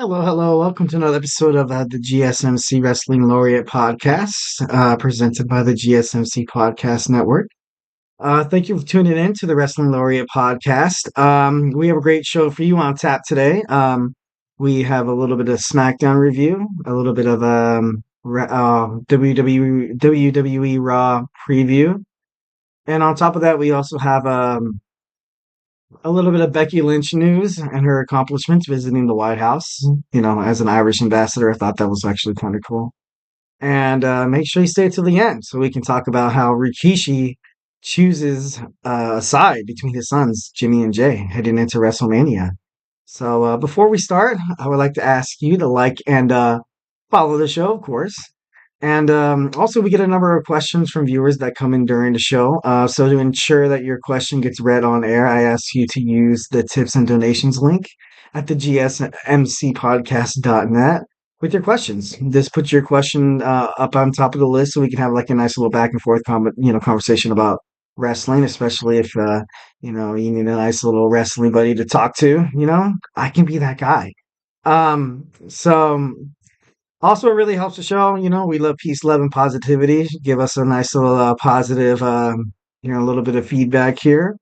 Hello, hello. Welcome to another episode of the GSMC Wrestling Laureate podcast, presented by the GSMC Podcast Network. Thank you for tuning in to the Wrestling Laureate podcast. We have a great show for you on tap today. We have a little bit of SmackDown review, a little bit of WWE Raw preview, and on top of that, we also have a little bit of Becky Lynch news and her accomplishments visiting the White House. You know, as an Irish ambassador, I thought that was actually kind of cool. And make sure you stay till the end so we can talk about how Rikishi chooses a side between his sons, Jimmy and Jay, heading into WrestleMania. So before we start, I would like to ask you to like and follow the show, of course. And also, we get a number of questions from viewers that come in during the show. So, to ensure that your question gets read on air, I ask you to use the tips and donations link at the GSMCpodcast.net with your questions. Just put your question up on top of the list so we can have like a nice little back and forth conversation about wrestling, especially if you need a nice little wrestling buddy to talk to. I can be that guy. So also, it really helps the show. We love peace, love, and positivity. Give us a nice little positive, a little bit of feedback here.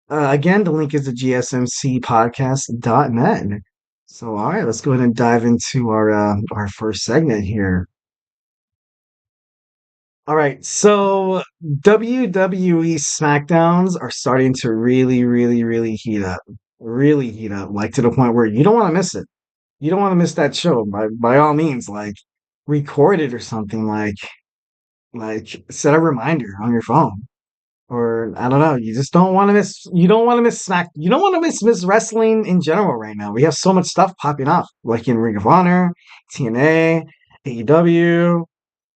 Again, the link is the gsmcpodcast.net. So, all right, let's go ahead and dive into our first segment here. All right, so WWE SmackDowns are starting to really, really, really heat up. Really heat up, like to the point where you don't want to miss it. You don't want to miss that show by all means, like record it or something, like set a reminder on your phone. Or I don't know, you just don't want to miss you don't want to miss smack you don't want to miss wrestling in general right now. We have so much stuff popping up, like in Ring of Honor, TNA, AEW,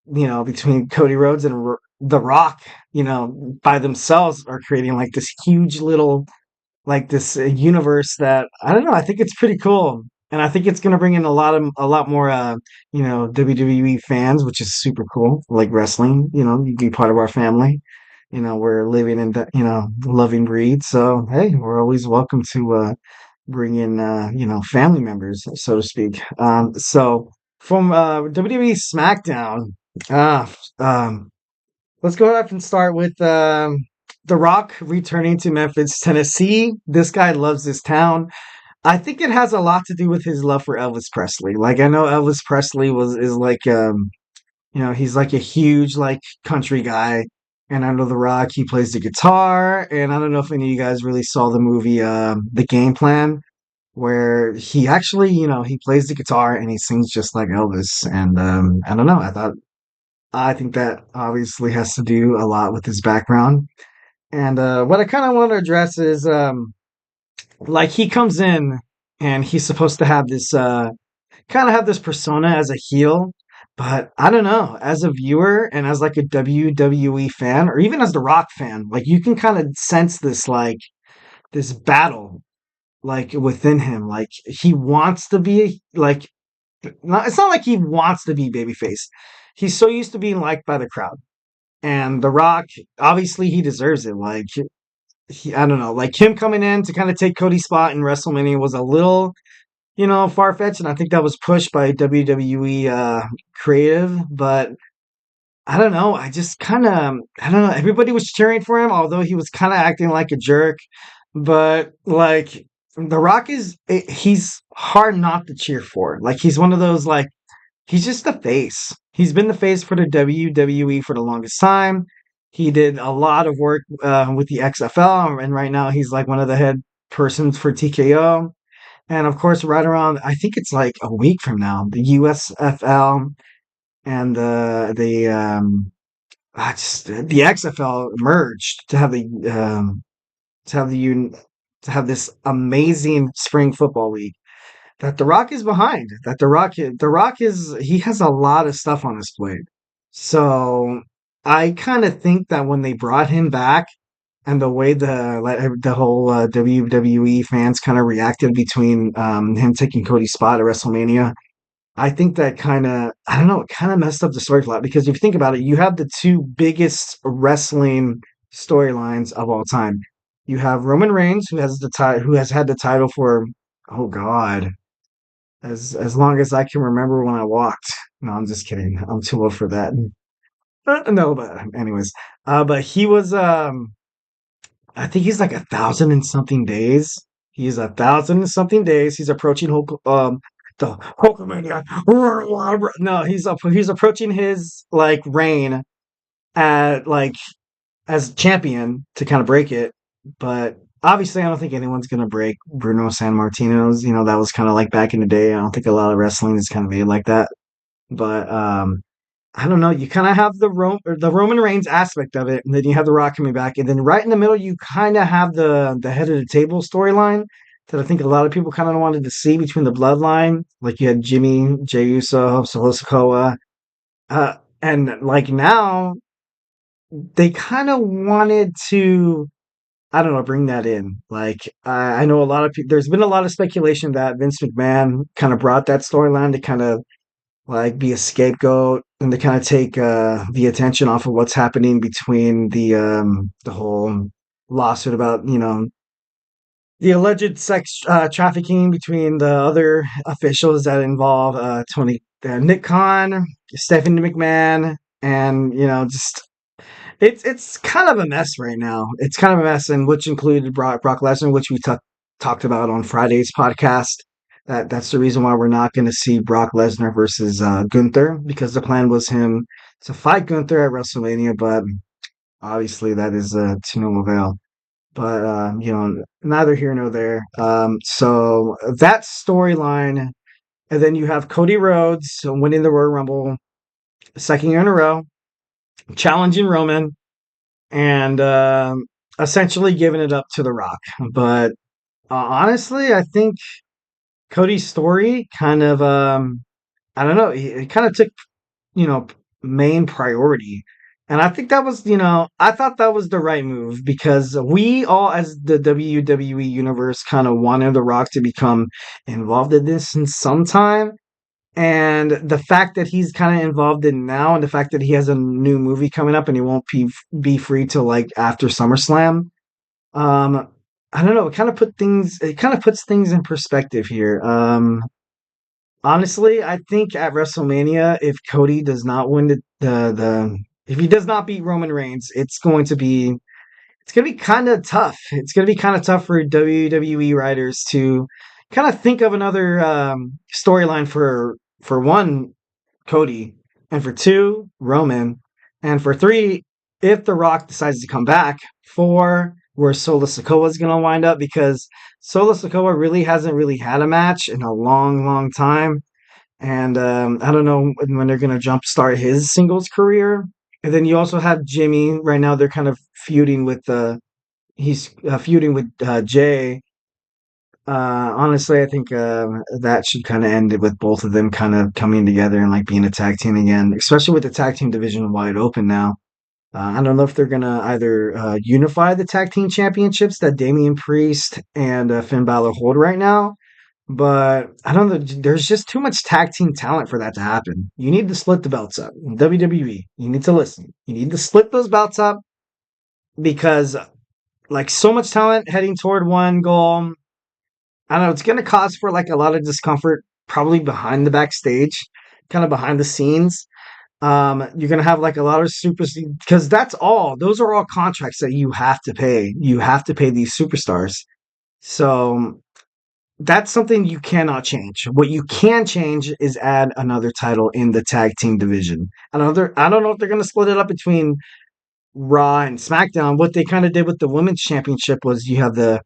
between Cody Rhodes and The Rock, by themselves are creating like this huge little like this universe that I don't know. I think it's pretty cool, and I think it's going to bring in a lot more WWE fans, which is super cool. Like wrestling, you be part of our family. We're living in that loving breed. So hey, we're always welcome to bring in family members, so to speak. So from WWE SmackDown, uh, um, let's go ahead and start with The Rock returning to Memphis, Tennessee. This guy loves this town. I think it has a lot to do with his love for Elvis Presley. Like I know Elvis Presley is like he's like a huge like country guy. And I know The Rock, he plays the guitar. And I don't know if any of you guys really saw the movie The Game Plan, where he actually, he plays the guitar and he sings just like Elvis. And I don't know, I think that obviously has to do a lot with his background. And what I kind of want to address is like he comes in and he's supposed to have this kind of have this persona as a heel, but I don't know, as a viewer and as like a WWE fan or even as the Rock fan, like you can kind of sense this battle like within him. Like he wants to be like it's not like he wants to be babyface. He's so used to being liked by the crowd. And The Rock, obviously, he deserves it. Like, I don't know, like him coming in to kind of take Cody's spot in WrestleMania was a little, far fetched, and I think that was pushed by WWE creative. But I don't know. I don't know. Everybody was cheering for him, although he was kind of acting like a jerk. But like, The Rock he's hard not to cheer for. Like, he's one of those like he's just the face. He's been the face for the WWE for the longest time. He did a lot of work with the XFL, and right now he's like one of the head persons for TKO. And of course, right around I think it's like a week from now, the USFL and the XFL merged to have to have this amazing spring football league that The Rock is behind. That The Rock he has a lot of stuff on his plate. So I kind of think that when they brought him back and the way the whole WWE fans kind of reacted between him taking Cody's spot at WrestleMania, I think that kind of I don't know, it kind of messed up the story for that because if you think about it, you have the two biggest wrestling storylines of all time. You have Roman Reigns, who has had the title for oh god as long as I can remember when I walked. No, I'm just kidding. I'm too old for that. No, but anyways, but he was I think he's like 1,000 and something days. He's 1,000 and something days. He's approaching the Hulkamania. No, he's approaching his like reign at like as champion to kind of break it. But obviously, I don't think anyone's gonna break Bruno San Martino's. That was kind of like back in the day. I don't think a lot of wrestling is kind of made like that. But I don't know. You kind of have the Roman Reigns aspect of it, and then you have The Rock coming back, and then right in the middle, you kind of have the head of the table storyline that I think a lot of people kind of wanted to see between the bloodline. Like you had Jimmy, Jey Uso, Solo Sikoa, and like now they kind of wanted to. I don't know, bring that in. Like I know a lot of people. There's been a lot of speculation that Vince McMahon kind of brought that storyline to kind of like be a scapegoat and to kind of take the attention off of what's happening between the whole lawsuit about the alleged sex trafficking between the other officials that involve Tony Nick Khan, Stephanie McMahon, and just it's kind of a mess right now. It's kind of a mess, and which included Brock Lesnar, which we talked about on Friday's podcast. That's the reason why we're not going to see Brock Lesnar versus Gunther, because the plan was him to fight Gunther at WrestleMania, but obviously that is to no avail. But neither here nor there. So that storyline, and then you have Cody Rhodes winning the Royal Rumble, second year in a row, challenging Roman, and essentially giving it up to The Rock. But honestly, I think Cody's story kind of I don't know, it kind of took you know main priority, and I think that was I thought that was the right move, because we all as the WWE universe kind of wanted The Rock to become involved in this in some time. And the fact that he's kind of involved in now, and the fact that he has a new movie coming up and he won't be free till like after SummerSlam, um, I don't know. It kind of puts things in perspective here. Honestly, I think at WrestleMania, if Cody does not win if he does not beat Roman Reigns, it's gonna be kind of tough. It's gonna be kind of tough for WWE writers to kind of think of another storyline for one, Cody, and for two, Roman, and for three, if The Rock decides to come back, four, where Solo Sikoa is gonna wind up, because Solo Sikoa really hasn't really had a match in a long, long time, and I don't know when they're gonna jumpstart his singles career. And then you also have Jimmy. Right now, they're kind of feuding with he's feuding with Jay. Honestly, I think that should kind of end it with both of them kind of coming together and like being a tag team again, especially with the tag team division wide open now. I don't know if they're gonna either unify the tag team championships that Damian Priest and Finn Balor hold right now, but I don't know. There's just too much tag team talent for that to happen. You need to split the belts up. WWE, you need to listen. You need to split those belts up, because like so much talent heading toward one goal. I don't know. It's going to cause for like a lot of discomfort, probably behind the backstage, kind of behind the scenes. You're going to have like a lot of because that's all. Those are all contracts that you have to pay. You have to pay these superstars. So that's something you cannot change. What you can change is add another title in the tag team division. I don't know if they're going to split it up between Raw and SmackDown. What they kind of did with the women's championship was you have the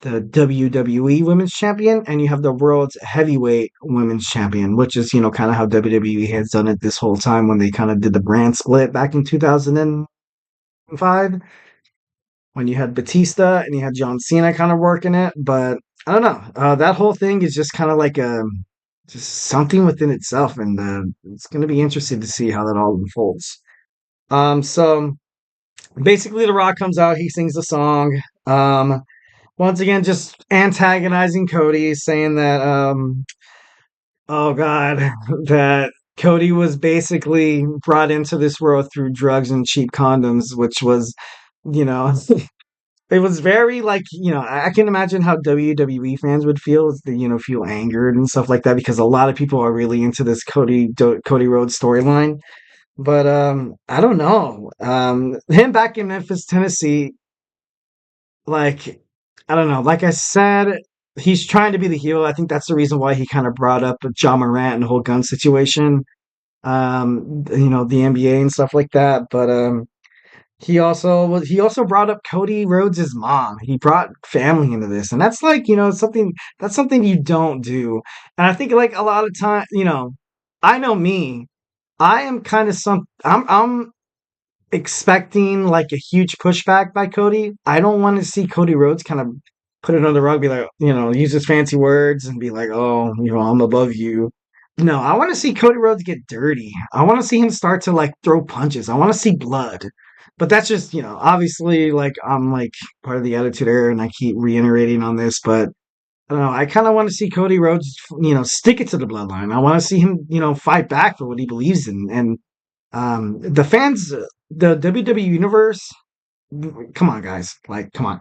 WWE Women's Champion, and you have the World's Heavyweight Women's Champion, which is kind of how WWE has done it this whole time when they kind of did the brand split back in 2005, when you had Batista and you had John Cena kind of working it. But I don't know. That whole thing is just kind of like just something within itself, and it's going to be interesting to see how that all unfolds. So basically, The Rock comes out, he sings the song. Once again, just antagonizing Cody, saying that, oh God, that Cody was basically brought into this world through drugs and cheap condoms, which was, you know, it was very like, I can imagine how WWE fans would feel, feel angered and stuff like that because a lot of people are really into this Cody Rhodes storyline. But I don't know. Him back in Memphis, Tennessee, like I don't know. Like I said, he's trying to be the heel. I think that's the reason why he kind of brought up John Morant and the whole gun situation. The NBA and stuff like that. But he also brought up Cody Rhodes' mom. He brought family into this, and that's like something you don't do. And I think like a lot of time, I know me. I am kind of I'm expecting like a huge pushback by Cody. I don't want to see Cody Rhodes kind of put it on the rug, be like, use his fancy words and be like, oh, I'm above you. No, I want to see Cody Rhodes get dirty. I want to see him start to like throw punches. I want to see blood. But that's just, obviously like I'm like part of the Attitude Era and I keep reiterating on this, but I don't know. I kind of want to see Cody Rhodes, stick it to the bloodline. I want to see him, fight back for what he believes in. And the fans, the WWE universe, come on, guys. Like, come on.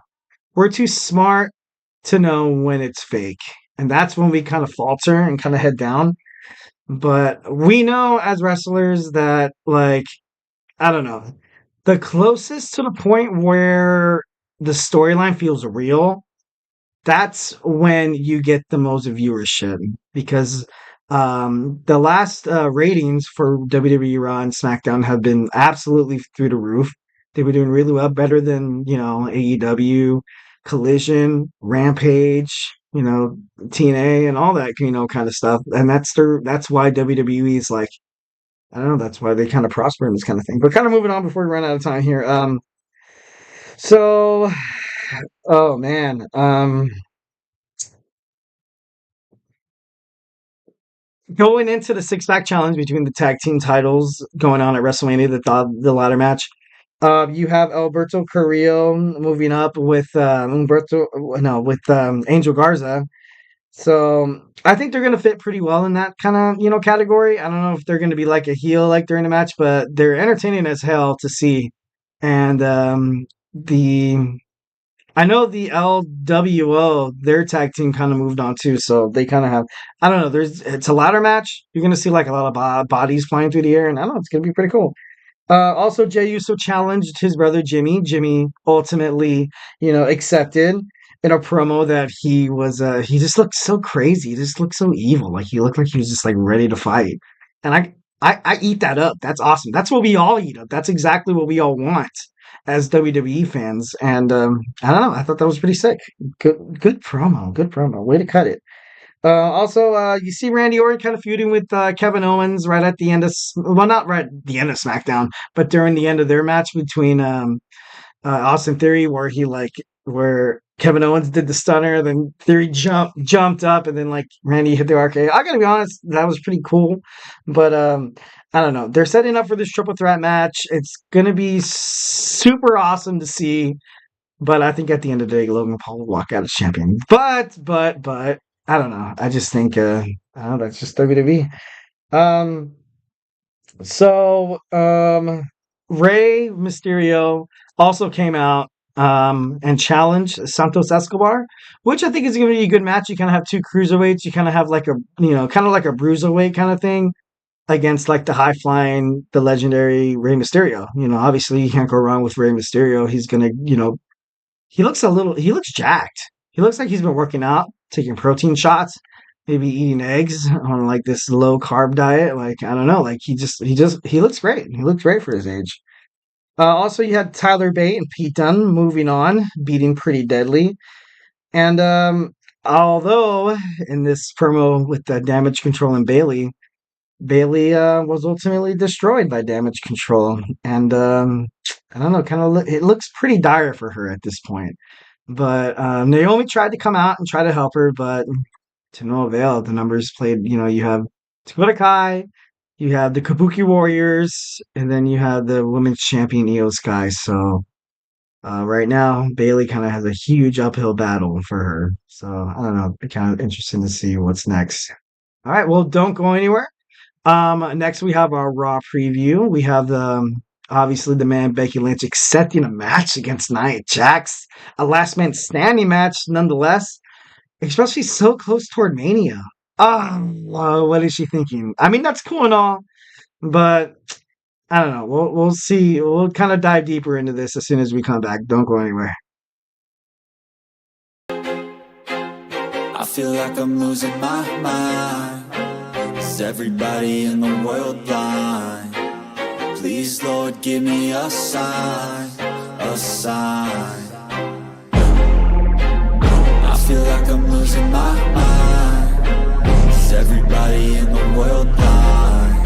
We're too smart to know when it's fake. And that's when we kind of falter and kind of head down. But we know as wrestlers that, like, I don't know, the closest to the point where the storyline feels real, that's when you get the most viewership because the last ratings for WWE Raw and SmackDown have been absolutely through the roof. They were doing really well, better than AEW, Collision, Rampage, TNA, and all that kind of stuff. And that's why WWE is like I don't know. That's why they kind of prosper in this kind of thing. But kind of moving on before we run out of time here. So, oh man. Going into the six-pack challenge between the tag team titles going on at WrestleMania, the ladder match, you have Alberto Carrillo moving up with Angel Garza. So I think they're gonna fit pretty well in that kind of category. I don't know if they're gonna be like a heel like during the match, but they're entertaining as hell to see. And the I know the LWO, their tag team kind of moved on too, so they kind of have. I don't know. It's a ladder match. You're gonna see like a lot of bodies flying through the air, and I don't know. It's gonna be pretty cool. Also, Jey Uso challenged his brother Jimmy. Jimmy ultimately, accepted in a promo that he just looked so crazy. He just looked so evil. Like he looked like he was just like ready to fight. And I eat that up. That's awesome. That's what we all eat up. That's exactly what we all want as WWE fans. And I don't know. I thought that was pretty sick. Good promo. Good promo. Way to cut it. Also, you see Randy Orton kind of feuding with Kevin Owens right at the end of, well, not right at the end of SmackDown, but during the end of their match between Austin Theory, where Kevin Owens did the stunner, then Theory jumped up, and then like Randy hit the RKO. I gotta be honest, that was pretty cool, but I don't know. They're setting up for this triple threat match. It's gonna be super awesome to see. But I think at the end of the day, Logan Paul will walk out as champion. But I don't know. I just think I don't know, that's just WWE. Um so Rey Mysterio also came out and challenged Santos Escobar, which I think is gonna be a good match. You kinda have two cruiserweights, you kinda have like a kind of like a bruiserweight kind of thing against like the high flying, the legendary Rey Mysterio. Obviously you can't go wrong with Rey Mysterio. He's gonna, he looks jacked. He looks like he's been working out, taking protein shots, maybe eating eggs on like this low carb diet. Like, I don't know. Like he looks great. He looks great for his age. Also, you had Tyler Bate and Pete Dunne moving on, beating Pretty Deadly. And although in this promo with the Damage Control and Bailey was ultimately destroyed by Damage Control. And I don't know, it looks pretty dire for her at this point. But Naomi tried to come out and try to help her, but to no avail. The numbers played, you have Dakota Kai, you have the Kabuki Warriors, and then you have the women's champion Io Sky. So right now, Bailey kind of has a huge uphill battle for her. So I don't know, kind of interesting to see what's next. All right, well, don't go anywhere. Next we have our Raw preview. We have the Obviously, the man Becky Lynch accepting a match against Nia Jax, a last man standing match nonetheless, especially so close toward Mania. What is she thinking? I mean, that's cool and all, but I don't know. We'll see. We'll kind of dive deeper into this as soon as we come back. Don't go anywhere. I feel like I'm losing my mind. Is everybody in the world blind? Please, Lord, give me a sign, a sign. I feel like I'm losing my mind. Is everybody in the world blind?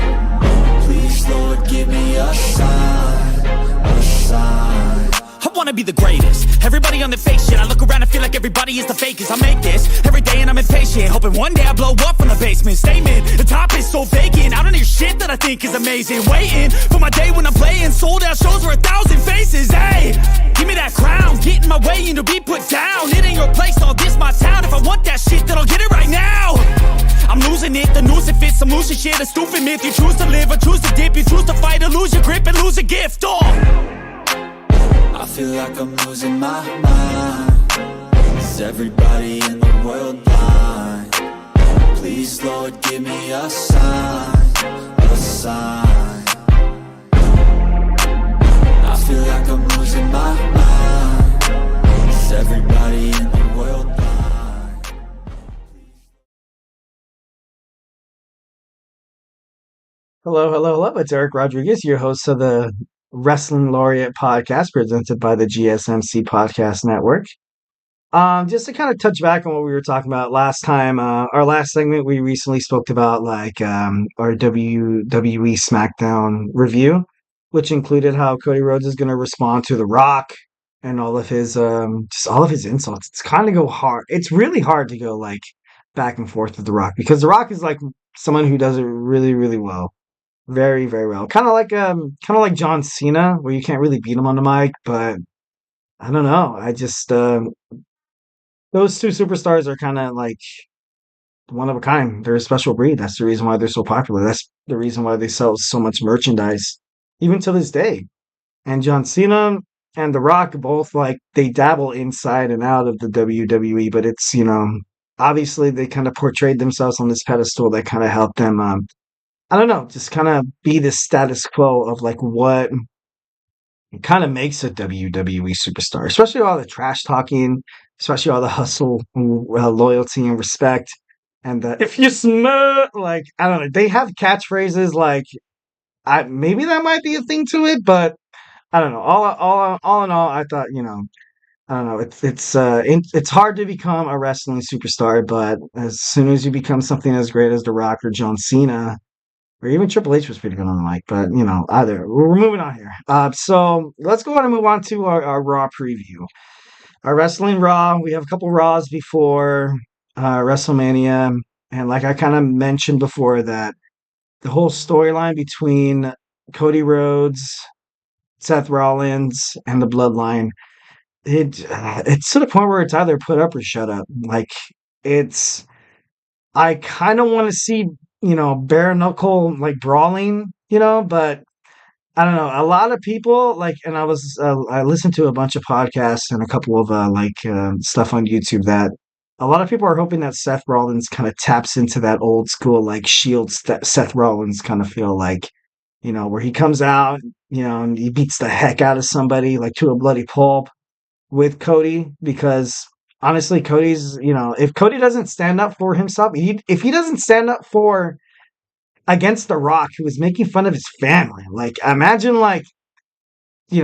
Please, Lord, give me a sign, a sign. I wanna be the greatest. Everybody on the fake shit. I look around and feel like everybody is the fakest. I make this every day and I'm impatient, hoping one day I blow up from the basement. Statement, the top is so vacant. I don't hear shit that I think is amazing. Waiting for my day when I'm playing sold out shows for 1,000 faces. Hey, give me that crown, get in my way and to be put down. It ain't your place, all this my town. If I want that shit, then I'll get it right now. I'm losing it, the noose it fits. I'm losing shit, a stupid myth. You choose to live or choose to dip. You choose to fight or lose your grip and lose a gift. I feel like I'm losing my mind. Is everybody in the world blind? Please, Lord, give me a sign, a sign. I feel like I'm losing my mind. Is everybody in the world blind? Hello. It's Eric Rodriguez, your host of the Wrestling Laureate podcast presented by the GSMC Podcast Network. Just to kind of touch back on what we were talking about last time, our last segment, we recently spoke about our WWE SmackDown review, which included how Cody Rhodes is going to respond to The Rock and all of his just all of his insults. It's kind of go hard. It's really hard to go like back and forth with The Rock because The Rock is like someone who does it really, really well. Very, very well. Kind of like John Cena, where you can't really beat him on the mic, but I don't know. I just those two superstars are kind of like one of a kind. They're a special breed. That's the reason why they're so popular. That's the reason why they sell so much merchandise, even to this day. And John Cena and The Rock both like they dabble inside and out of the WWE, but it's obviously they kind of portrayed themselves on this pedestal that kind of helped them. I don't know, just kind of be the status quo of like what kind of makes a WWE superstar, especially all the trash talking, especially all the hustle, loyalty, and respect. And if you smell, like, I don't know, they have catchphrases like, maybe that might be a thing to it, but I don't know. All in all, I thought, I don't know. It's hard to become a wrestling superstar, but as soon as you become something as great as The Rock or John Cena, or even Triple H was pretty good on the mic, but either we're moving on here. So let's go on and move on to our Raw preview. Our Wrestling Raw. We have a couple Raws before WrestleMania, and like I kind of mentioned before, that the whole storyline between Cody Rhodes, Seth Rollins, and the Bloodline, it's to the point where it's either put up or shut up. Like it's. I kind of want to see, bare knuckle like brawling, but I don't know. A lot of people like, and I listened to a bunch of podcasts and a couple of stuff on YouTube that a lot of people are hoping that Seth Rollins kind of taps into that old school like Shield Seth Rollins kind of feel like, where he comes out, and he beats the heck out of somebody like to a bloody pulp with Cody because honestly, Cody's, if Cody doesn't stand up for himself, if he doesn't stand up for against The Rock, who was making fun of his family, like imagine like,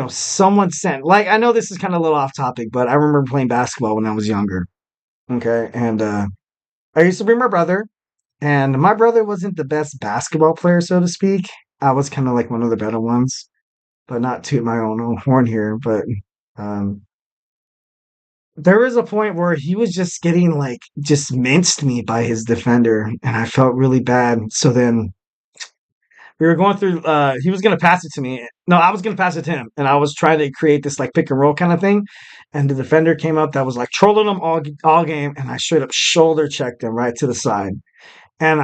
someone sent, like, I know this is kind of a little off topic, but I remember playing basketball when I was younger. Okay. And, I used to bring my brother, and my brother wasn't the best basketball player, so to speak. I was kind of like one of the better ones, but not toot my own horn here, but, um, there was a point where he was just getting like just minced me by his defender, and I felt really bad. So then we were going through. He was gonna pass it to me. No, I was gonna pass it to him, and I was trying to create this like pick and roll kind of thing. And the defender came up that was like trolling him all game, and I straight up shoulder checked him right to the side. And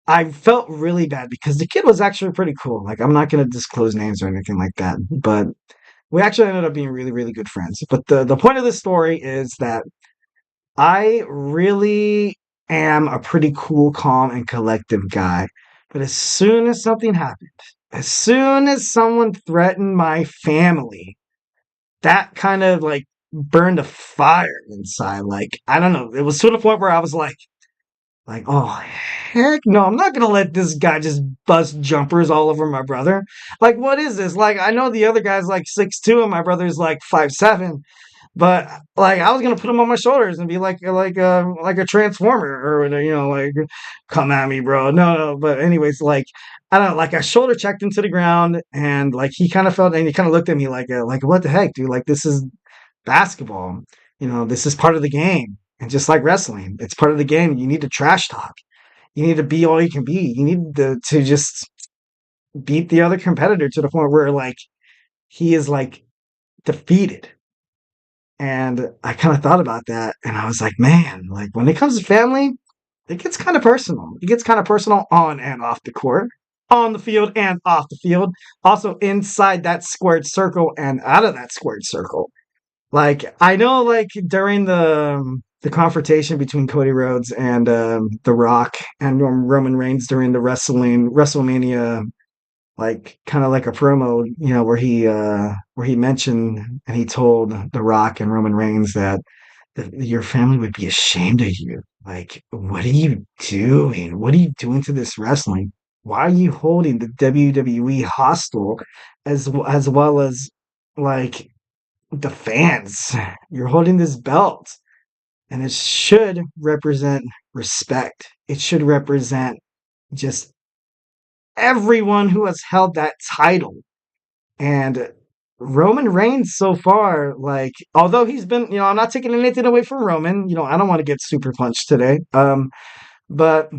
I felt really bad because the kid was actually pretty cool. Like, I'm not going to disclose names or anything like that, but we actually ended up being really, really good friends. But the point of this story is that I really am a pretty cool, calm, and collective guy. But as soon as something happened, as soon as someone threatened my family, that kind of like burned a fire inside. Like, I don't know. It was to the point where I was like, oh, heck no, I'm not gonna let this guy just bust jumpers all over my brother. Like, what is this? Like, I know the other guy's like 6'2" and my brother's like 5'7", but like I was gonna put him on my shoulders and be like a transformer or like come at me, bro. No. But anyways, like I don't know, like I shoulder checked him to the ground and like he kind of felt and he kind of looked at me like what the heck, dude? Like this is basketball. This is part of the game. And just like wrestling, it's part of the game. You need to trash talk. You need to be all you can be. You need to just beat the other competitor to the point where like he is like defeated. And I kind of thought about that and I was like, man, like when it comes to family, it gets kind of personal. It gets kind of personal on and off the court, on the field and off the field, also inside that squared circle and out of that squared circle. Like I know, like during the confrontation between Cody Rhodes and The Rock and Roman Reigns during the WrestleMania, like kind of like a promo, where he mentioned and he told The Rock and Roman Reigns that your family would be ashamed of you. Like, what are you doing? What are you doing to this wrestling? Why are you holding the WWE hostile as well as like the fans? You're holding this belt, and it should represent respect. It should represent just everyone who has held that title. And Roman Reigns so far, like, although he's been, I'm not taking anything away from Roman. I don't want to get super punched today. But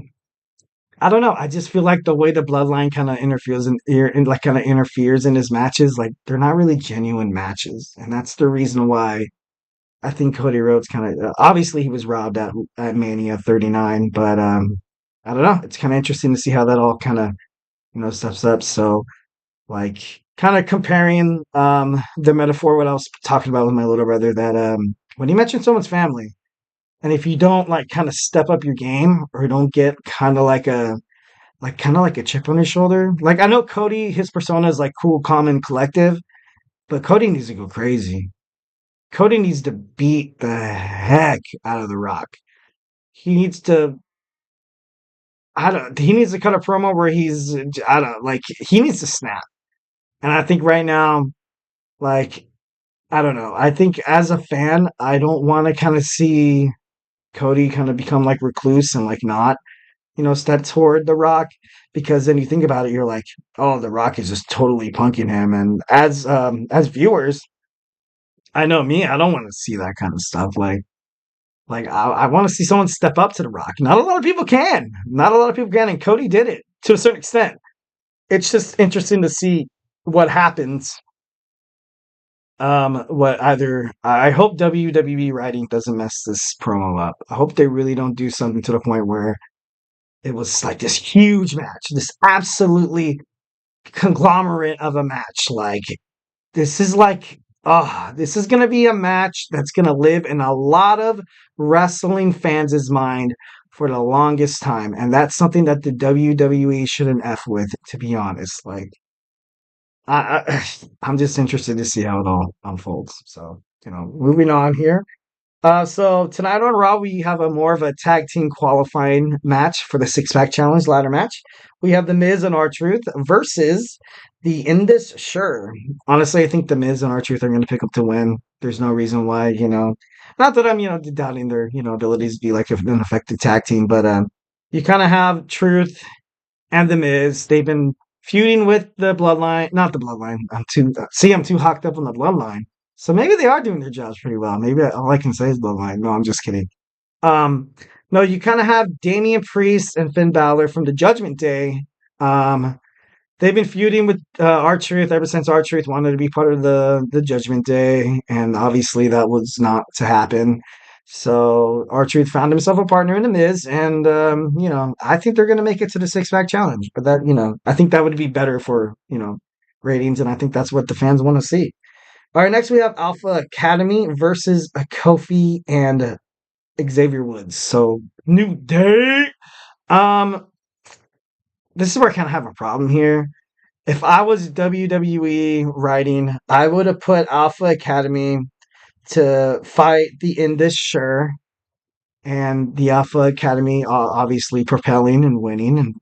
I don't know. I just feel like the way the bloodline kind of interferes in his matches, like they're not really genuine matches, and that's the reason why I think Cody Rhodes kind of obviously he was robbed at Mania 39, but I don't know. It's kind of interesting to see how that all kind of steps up. So like kind of comparing the metaphor what I was talking about with my little brother that when you mention someone's family and if you don't like kind of step up your game or don't get kind of like a chip on your shoulder. Like I know Cody, his persona is like cool, calm, and collective, but Cody needs to go crazy. Cody needs to beat the heck out of The Rock. He needs to he needs to cut a promo where he needs to snap. And I think right now, like, I don't know. I think as a fan, I don't want to kind of see Cody kind of become like recluse and like not, step toward The Rock because then you think about it, you're like, oh, The Rock is just totally punking him. And as viewers, I know me, I don't want to see that kind of stuff. Like I want to see someone step up to The Rock. Not a lot of people can. Not a lot of people can, and Cody did it to a certain extent. It's just interesting to see what happens. What either I hope WWE writing doesn't mess this promo up. I hope they really don't do something to the point where it was like this huge match, this absolutely conglomerate of a match. Like this is like, this is going to be a match that's going to live in a lot of wrestling fans' mind for the longest time. And that's something that the WWE shouldn't F with, to be honest. Like, I'm just interested to see how it all unfolds. So, moving on here. So tonight on Raw, we have a more of a tag team qualifying match for the Six Pack Challenge ladder match. We have The Miz and R-Truth versus the Indus Sure. Honestly, I think The Miz and R-Truth are going to pick up to win. There's no reason why, not that I'm, doubting their, abilities to be like an effective tag team, but you kind of have Truth and The Miz. They've been feuding with the Bloodline, not the Bloodline. I'm too hooked up on the Bloodline. So maybe they are doing their jobs pretty well. Maybe all I can say is Bloodline. No, I'm just kidding. Um, no, you kind of have Damian Priest and Finn Balor from the Judgment Day. They've been feuding with R-Truth ever since R-Truth wanted to be part of the Judgment Day, and obviously that was not to happen. So R-Truth found himself a partner in The Miz, and I think they're going to make it to the six-pack challenge. But I think that would be better for ratings, and I think that's what the fans want to see. All right, next we have Alpha Academy versus Kofi and Xavier Woods. So New Day. Um, this is where I kind of have a problem here. If I was WWE writing, I would have put Alpha Academy to fight the Indus Sure and the Alpha Academy obviously propelling and winning and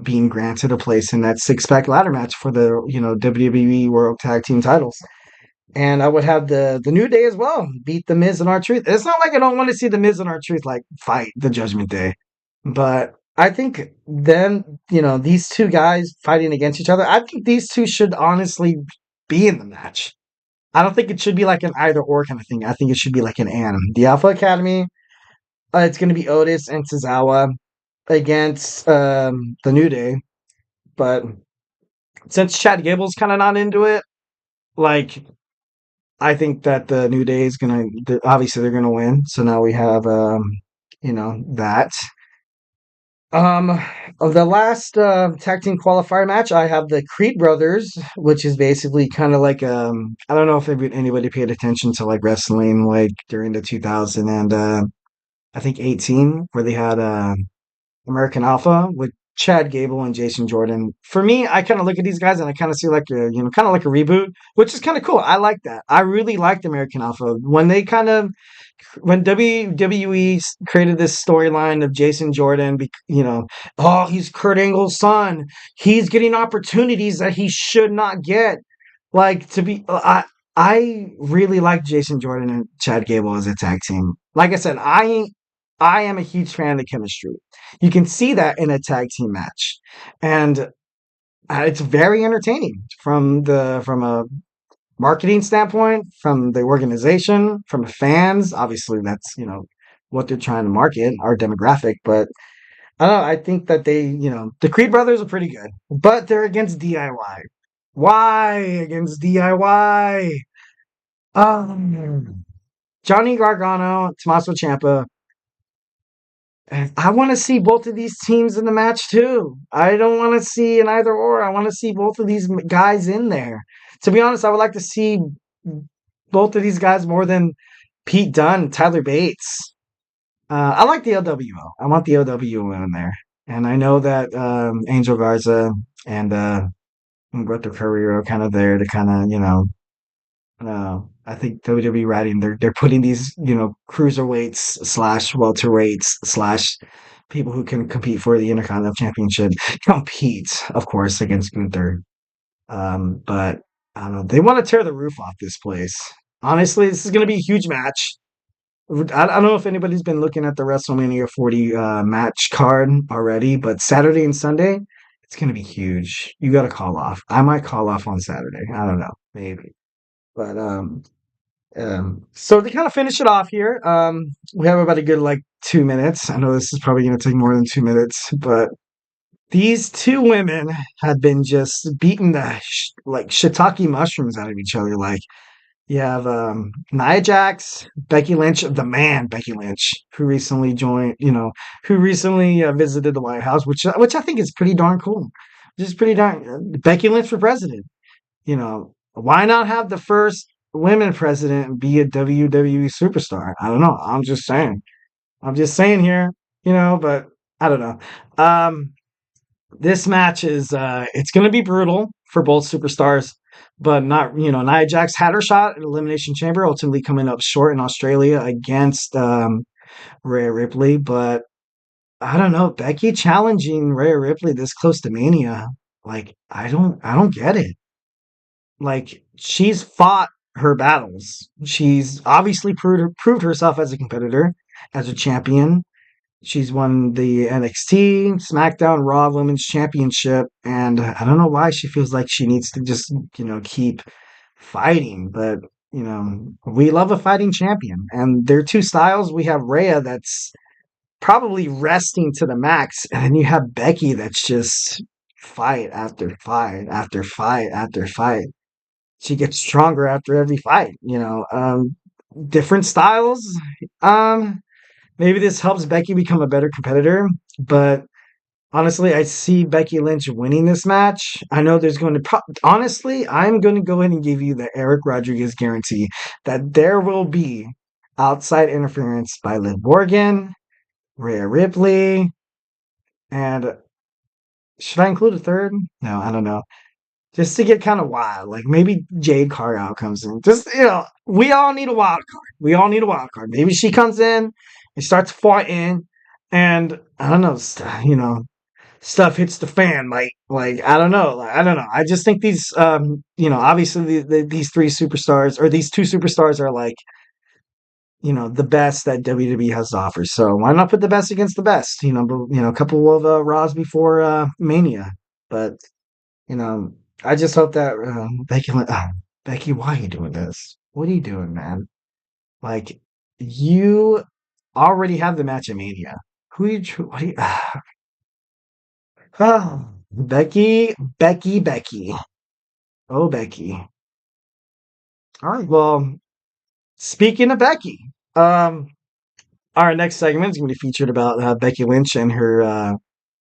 being granted a place in that six-pack ladder match for the WWE World Tag Team titles. And I would have the New Day as well beat the Miz and R-Truth. It's not like I don't want to see the Miz and R-Truth like fight the Judgment Day, but I think then these two guys fighting against each other. I think these two should honestly be in the match. I don't think it should be like an either or kind of thing. I think it should be like an and. The Alpha Academy, it's going to be Otis and Tozawa against the New Day. But since Chad Gable's kind of not into it, like, I think that the New Day is going to, obviously, they're going to win. So now we have, that. Um, of the last tag team qualifier match, I have the Creed Brothers, which is basically kind of like I don't know if anybody paid attention to like wrestling like during the 2000 and I think 18 where they had American Alpha with Chad Gable and Jason Jordan. For me, I kind of look at these guys and I kind of see like a kind of like a reboot, which is kind of cool. I like that. I really liked American Alpha when they when WWE created this storyline of Jason Jordan, oh, he's Kurt Angle's son. He's getting opportunities that he should not get. Like I really like Jason Jordan and Chad Gable as a tag team. Like I said, I am a huge fan of the chemistry. You can see that in a tag team match, and it's very entertaining from a marketing standpoint, from the organization, from the fans. Obviously, that's what they're trying to market, our demographic. But I don't know. I think that the Creed brothers are pretty good, but they're against DIY. Why against DIY? Johnny Gargano, Tommaso Ciampa. I want to see both of these teams in the match too. I don't want to see an either or. I want to see both of these guys in there. To be honest, I would like to see both of these guys more than Pete Dunne, Tyler Bates. I like the LWO. I want the LWO in there. And I know that Angel Garza and Humberto Carrero are kind of there to kind of, I think WWE writing they're putting these cruiserweights slash welterweights slash people who can compete for the Intercontinental Championship compete, of course, against Gunther. But I don't know. They want to tear the roof off this place. Honestly, this is going to be a huge match. I don't know if anybody's been looking at the WrestleMania 40 match card already, but Saturday and Sunday, it's going to be huge. You got to call off. I might call off on Saturday. I don't know, maybe. But so to kind of finish it off here, we have about a good like 2 minutes. I know this is probably going to take more than 2 minutes, but these two women had been just beating the like shiitake mushrooms out of each other. Like you have Nia Jax, Becky Lynch, the man Becky Lynch, who recently joined, who recently visited the White House, which I think is pretty darn cool. Just pretty darn Becky Lynch for president. Why not have the first women president be a WWE superstar? I don't know. I'm just saying. I'm just saying here, but I don't know. This match is it's going to be brutal for both superstars, but not, Nia Jax had her shot at Elimination Chamber, ultimately coming up short in Australia against Rhea Ripley, but I don't know, Becky challenging Rhea Ripley this close to Mania, like I don't get it. Like she's fought her battles. She's obviously proved herself as a competitor, as a champion. She's won the NXT, SmackDown, Raw Women's Championship, and I don't know why she feels like she needs to just, keep fighting. But, we love a fighting champion. And there are two styles. We have Rhea that's probably resting to the max, and then you have Becky that's just fight after fight after fight after fight. She gets stronger after every fight. different styles. Um, Maybe this helps Becky become a better competitor, but honestly, I see Becky Lynch winning this match. I know there's going to honestly, I'm going to go ahead and give you the Eric Rodriguez guarantee that there will be outside interference by Liv Morgan, Rhea Ripley, and should I include a third? No, I don't know. Just to get kind of wild, like maybe Jade Cargill comes in. Just we all need a wild card. We all need a wild card. Maybe she comes in and starts fighting, and I don't know, stuff hits the fan. Like I don't know, I don't know. I just think these, obviously these three superstars or these two superstars are like, the best that WWE has to offer. So why not put the best against the best? A couple of Raws before Mania, but you know, I just hope that Becky, why are you doing this? What are you doing, man? Like you already have the match at Mania. Who are you? What are you Becky. Oh, Becky. All right. Well, speaking of Becky, um, our next segment is going to be featured about Becky Lynch and her.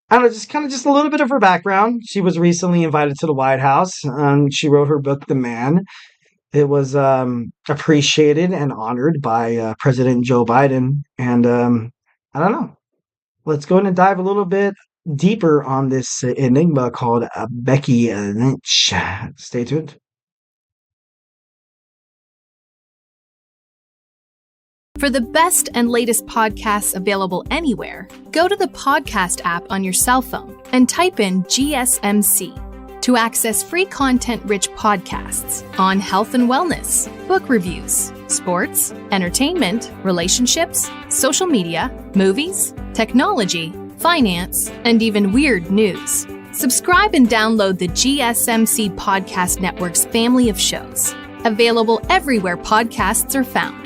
I don't know, just kind of just a little bit of her background. She was recently invited to the White House. She wrote her book, The Man. It was appreciated and honored by President Joe Biden. And I don't know. Let's go in and dive a little bit deeper on this enigma called Becky Lynch. Stay tuned. For the best and latest podcasts available anywhere, go to the podcast app on your cell phone and type in GSMC to access free content-rich podcasts on health and wellness, book reviews, sports, entertainment, relationships, social media, movies, technology, finance, and even weird news. Subscribe and download the GSMC Podcast Network's family of shows, available everywhere podcasts are found.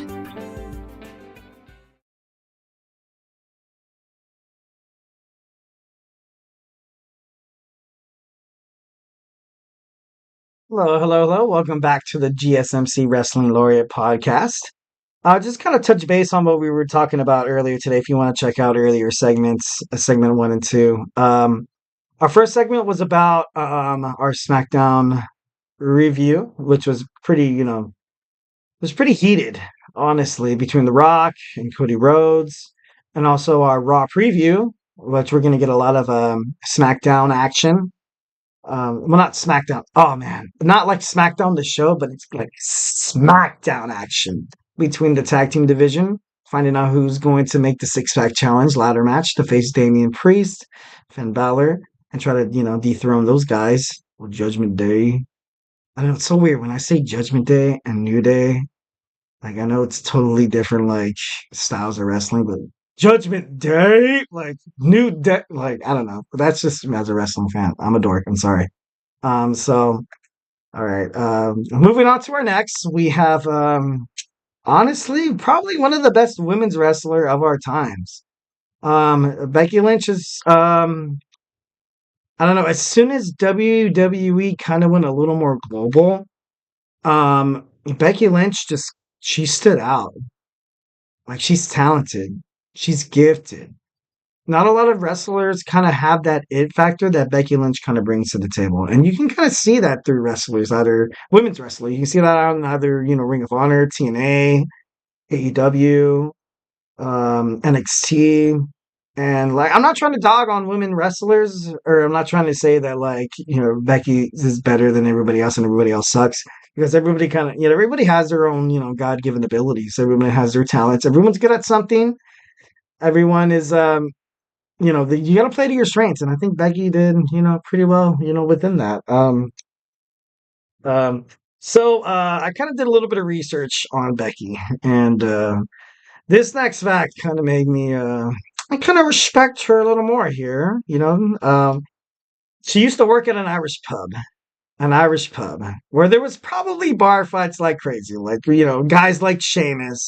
Hello, hello, hello. Welcome back to the GSMC Wrestling Laureate podcast. Just kind of touch base on what we were talking about earlier today. If you want to check out earlier segments, segment 1 and 2. Our first segment was about our SmackDown review, which was pretty heated, honestly, between The Rock and Cody Rhodes, and also our Raw preview, which we're going to get a lot of SmackDown action. Well, not SmackDown. Oh man, not like SmackDown the show, but it's like SmackDown action between the tag team division, finding out who's going to make the six-pack challenge ladder match to face Damian Priest, Finn Balor, and try to dethrone those guys with Judgment Day. I know it's so weird when I say Judgment Day and New Day. Like I know it's totally different, like styles of wrestling, but Judgment Day, like New Day, like I don't know. But that's just me as a wrestling fan. I'm a dork. I'm sorry. So all right. Moving on to our next, we have honestly probably one of the best women's wrestler of our times. Becky Lynch is I don't know. As soon as WWE kind of went a little more global, Becky Lynch just she stood out. Like she's talented. She's gifted. Not a lot of wrestlers kind of have that it factor that Becky Lynch kind of brings to the table. And you can kind of see that through wrestlers, either women's wrestling. You can see that on either, Ring of Honor, TNA, AEW, NXT. And like, I'm not trying to dog on women wrestlers, or I'm not trying to say that like, Becky is better than everybody else and everybody else sucks. Because everybody kind of, everybody has their own, God-given abilities. Everyone has their talents. Everyone's good at something. Everyone is, you got to play to your strengths, and I think Becky did, pretty well, within that. So I kind of did a little bit of research on Becky, and this next fact kind of made me, I kind of respect her a little more here. She used to work at an Irish pub, where there was probably bar fights like crazy, like guys like Sheamus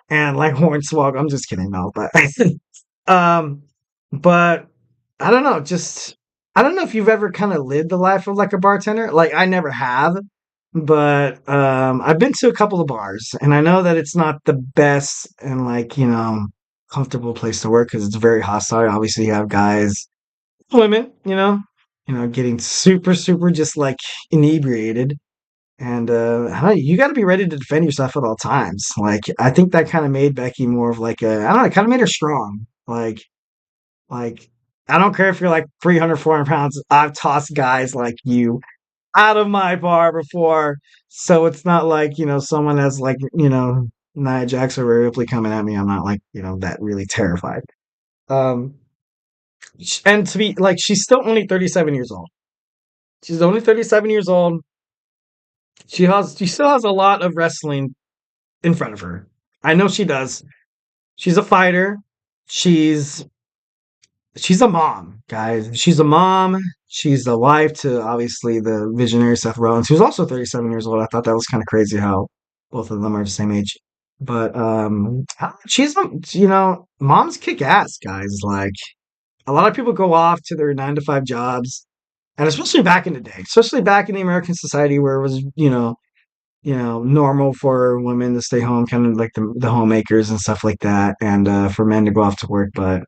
and like Hornswoggle. I'm just kidding, no, but um. But I don't know, just I don't know if you've ever kind of lived the life of like a bartender. Like I never have, but I've been to a couple of bars, and I know that it's not the best and like comfortable place to work because it's very hostile. Obviously, you have guys, women, getting super, super just like inebriated. And I don't know, you got to be ready to defend yourself at all times. Like I think that kind of made Becky more of like I don't know, it kind of made her strong. Like I don't care if you're like 300, 400 pounds. I've tossed guys like you out of my bar before, so it's not like someone has like Nia Jax or Rhea Ripley coming at me. I'm not like that really terrified. Um, and to be like, she's still only 37 years old. She's only 37 years old. She still has a lot of wrestling in front of her. I know she does. She's a fighter. She's she's a mom, guys. She's a mom. She's the wife to obviously the visionary Seth Rollins, who's also 37 years old. I thought that was kind of crazy how both of them are the same age. But she's moms kick ass, guys. Like a lot of people go off to their 9 to 5 jobs, and especially back in the day, especially back in the American society where it was normal for women to stay home, kind of like the homemakers and stuff like that, and for men to go off to work. But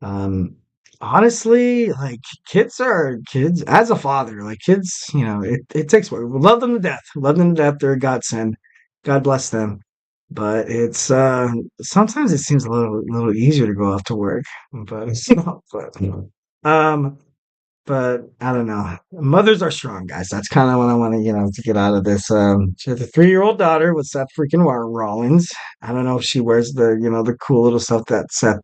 um, honestly, like kids are kids. As a father, like kids, it takes work. We love them to death. Love them to death. They're a godsend. God bless them. But it's sometimes it seems a little easier to go off to work, but it's not. Um, but I don't know. Mothers are strong, guys. That's kind of what I want to, to get out of this. She has a 3-year-old daughter with Seth freaking Rollins. I don't know if she wears the cool little stuff that Seth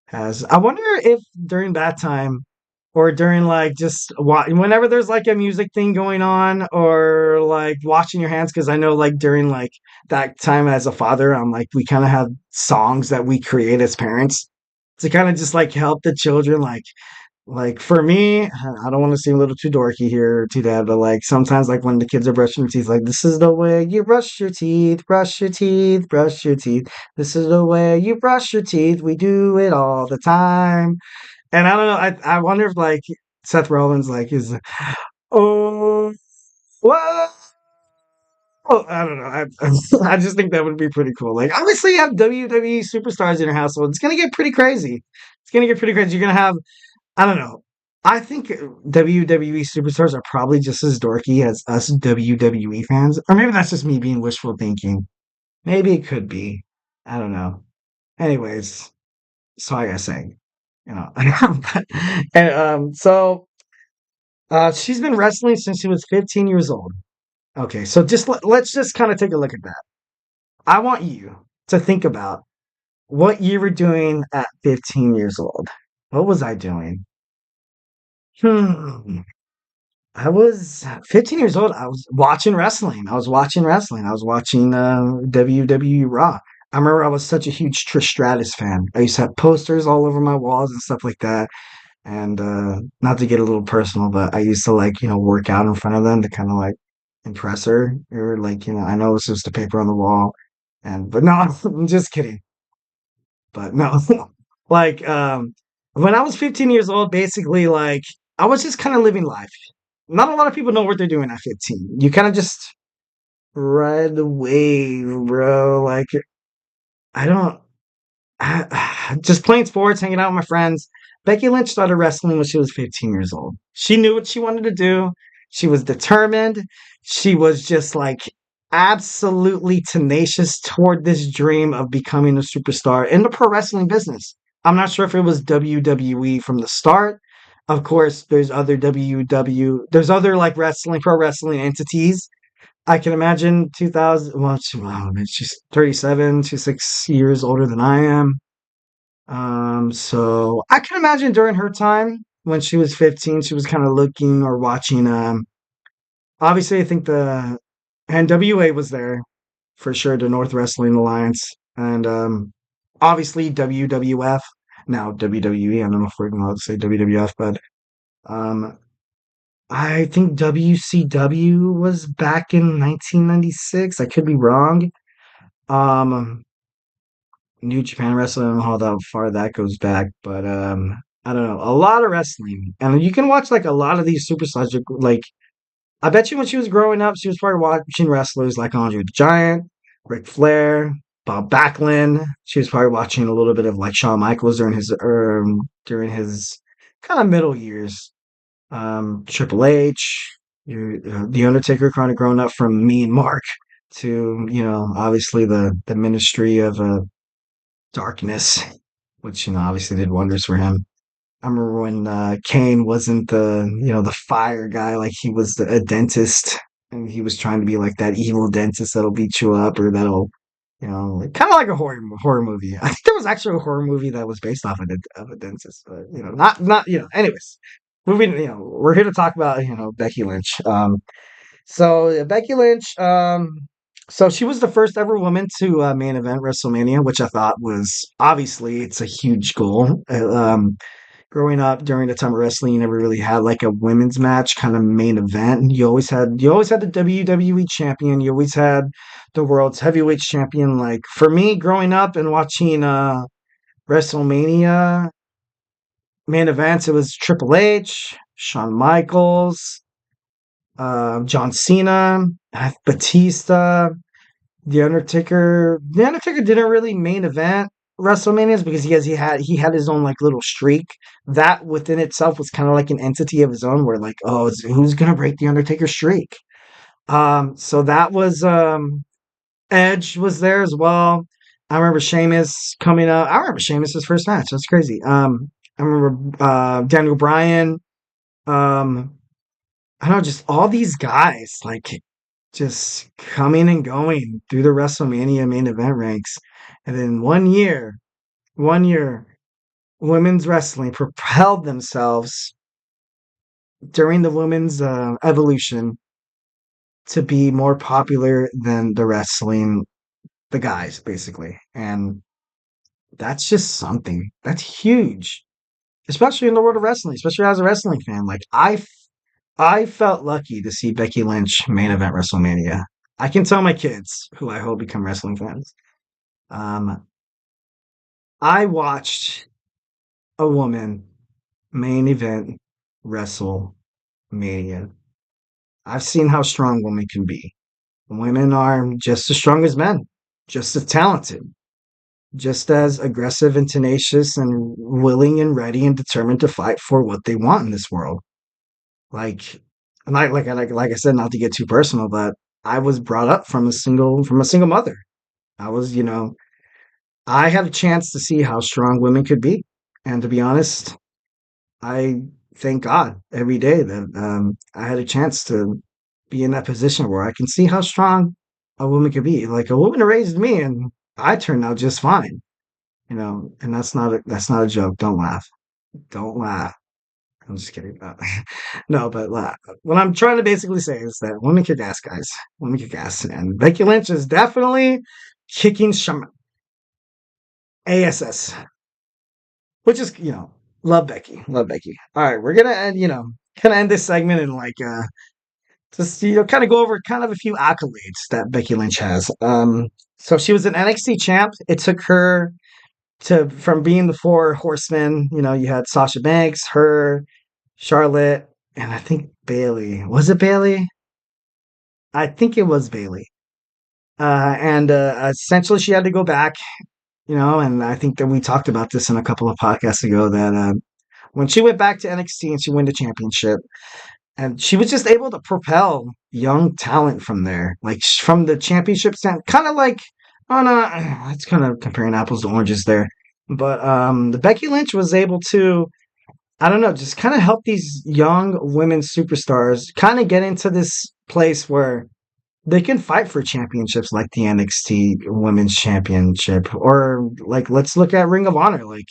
has. I wonder if during that time or during like just whenever there's like a music thing going on or like washing your hands, because I know like during like that time as a father, I'm like, we kind of have songs that we create as parents to kind of just like help the children like for me, I don't want to seem a little too dorky here or too dad, but like sometimes like when the kids are brushing their teeth, like this is the way you brush your teeth, brush your teeth, brush your teeth. This is the way you brush your teeth. We do it all the time. And I don't know, I wonder if like Seth Rollins like is oh what oh, I don't know. I just think that would be pretty cool. Like, obviously, you have WWE superstars in your household. It's gonna get pretty crazy. It's gonna get pretty crazy. You're gonna have I don't know. I think WWE superstars are probably just as dorky as us WWE fans. Or maybe that's just me being wishful thinking. Maybe it could be. I don't know. Anyways, so I gotta say, you know. and so she's been wrestling since she was 15 years old. Okay, so just let's just kind of take a look at that. I want you to think about what you were doing at 15 years old. What was I doing? Hmm. I was 15 years old. I was watching wrestling. I was watching wrestling. I was watching WWE Raw. I remember I was such a huge Trish Stratus fan. I used to have posters all over my walls and stuff like that. And not to get a little personal, but I used to like, work out in front of them to kind of like impress her. Or like, I know it's just a paper on the wall. But no, I'm just kidding. But no, like when I was 15 years old, basically like I was just kind of living life. Not a lot of people know what they're doing at 15. You kind of just ride the wave, bro. Like I don't just playing sports, hanging out with my friends. Becky Lynch started wrestling when she was 15 years old. She knew what she wanted to do. She was determined. She was just like absolutely tenacious toward this dream of becoming a superstar in the pro wrestling business. I'm not sure if it was WWE from the start. Of course, there's other there's other like pro wrestling entities. I can imagine 2000. Well, she's 37. She's 6 years older than I am. So I can imagine during her time when she was 15, she was kind of looking or watching. Obviously, I think the NWA was there for sure, the North Wrestling Alliance, and obviously WWF. Now WWE. I don't know if we're going to say WWF, but um, I think WCW was back in 1996. I could be wrong. Um, New Japan Wrestling, I don't know how far that goes back, but I don't know. A lot of wrestling, and you can watch like a lot of these superstars, like I bet you when she was growing up, she was probably watching wrestlers like Andre the Giant, Ric Flair, Bob Backlund. She was probably watching a little bit of like Shawn Michaels during his kind of middle years. Triple H, the Undertaker, kind of grown up from Mean Mark to obviously the Ministry of Darkness, which obviously did wonders for him. I remember when Kane wasn't the fire guy, like he was a dentist, and he was trying to be like that evil dentist that'll beat you up or that'll, kind of like a horror movie. I think there was actually a horror movie that was based off of a dentist, but not. Anyways, moving. We're here to talk about Becky Lynch. So Becky Lynch. So she was the first ever woman to main event WrestleMania, which I thought was obviously it's a huge goal. Growing up during the time of wrestling, you never really had like a women's match kind of main event. You always had the WWE champion. You always had the world's heavyweight champion. Like for me, growing up and watching WrestleMania main events, it was Triple H, Shawn Michaels, John Cena, Batista, The Undertaker. The Undertaker didn't really main event WrestleManias because he had his own like little streak. That within itself was kind of like an entity of his own, where like, oh, who's gonna break the Undertaker streak? So that was Edge was there as well. I remember Sheamus coming up. I remember Sheamus's first match. That's crazy. I remember Daniel Bryan. Um, I don't know, just all these guys like just coming and going through the WrestleMania main event ranks. And then one year, women's wrestling propelled themselves during the women's evolution to be more popular than the guys, basically. And that's just something that's huge, especially in the world of wrestling, especially as a wrestling fan. Like, I felt lucky to see Becky Lynch main event WrestleMania. I can tell my kids, who I hope become wrestling fans, um, I watched a woman main event WrestleMania. I've seen how strong women can be. Women are just as strong as men, just as talented, just as aggressive and tenacious and willing and ready and determined to fight for what they want in this world. Like, and like I said, not to get too personal, but I was brought up from a single mother. I was, I had a chance to see how strong women could be, and to be honest, I thank God every day that I had a chance to be in that position where I can see how strong a woman could be. Like a woman raised me, and I turned out just fine. And that's not a joke. Don't laugh. Don't laugh. I'm just kidding. No, but what I'm trying to basically say is that women kick ass, guys. Women kick ass, and Becky Lynch is definitely kicking some ass, which is love Becky, love Becky. All right, we're gonna end this segment and like just kind of go over kind of a few accolades that Becky Lynch has. So she was an NXT champ. It took her from being the four horsemen. You had Sasha Banks, her, Charlotte, and I think Bailey. Was it Bailey? I think it was Bailey. And essentially, she had to go back. And I think that we talked about this in a couple of podcasts ago that when she went back to NXT and she won the championship, and she was just able to propel young talent from there, like from the championship stand, kind of like on a. It's kind of comparing apples to oranges there, but the Becky Lynch was able to, I don't know, just kind of help these young women superstars kind of get into this place where they can fight for championships like the NXT Women's Championship, or like let's look at Ring of Honor. Like